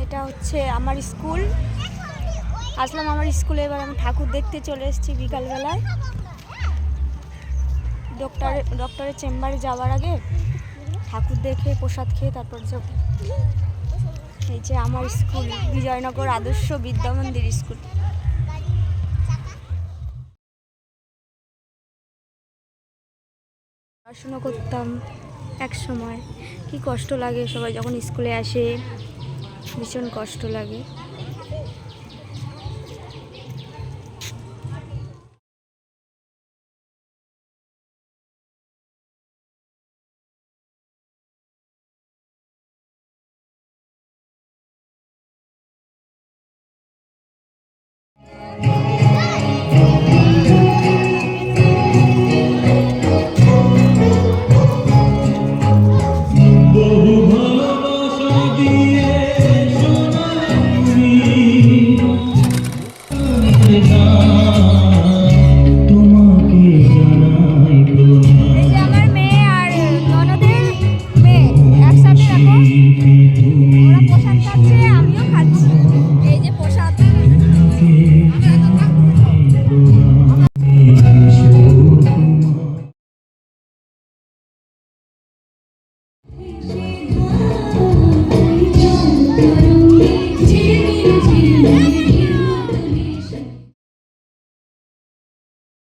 এটা হচ্ছে আমার স্কুল। আসলাম আমার স্কুলে, এবার আমি ঠাকুর দেখতে চলে এসেছি বিকালবেলায়। ডক্টরের চেম্বারে যাওয়ার আগে ঠাকুর দেখে প্রসাদ খেয়ে তারপর যাব। এই যে আমার স্কুল, বিজয়নগর আদর্শ বিদ্যা মন্দির স্কুল। পড়াশুনো করতাম এক সময়, কি কষ্ট লাগে সবাই যখন স্কুলে আসে, ভীষণ কষ্ট লাগে।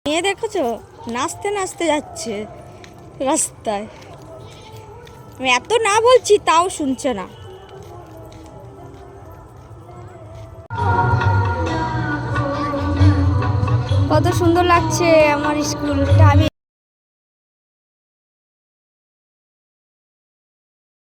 মেয়ে দেখেছো নাচতে নাচতে যাচ্ছে রাস্তায়, আমি এত না বলছি তাও শুনছে না। কত সুন্দর লাগছে আমার স্কুলটা। আমি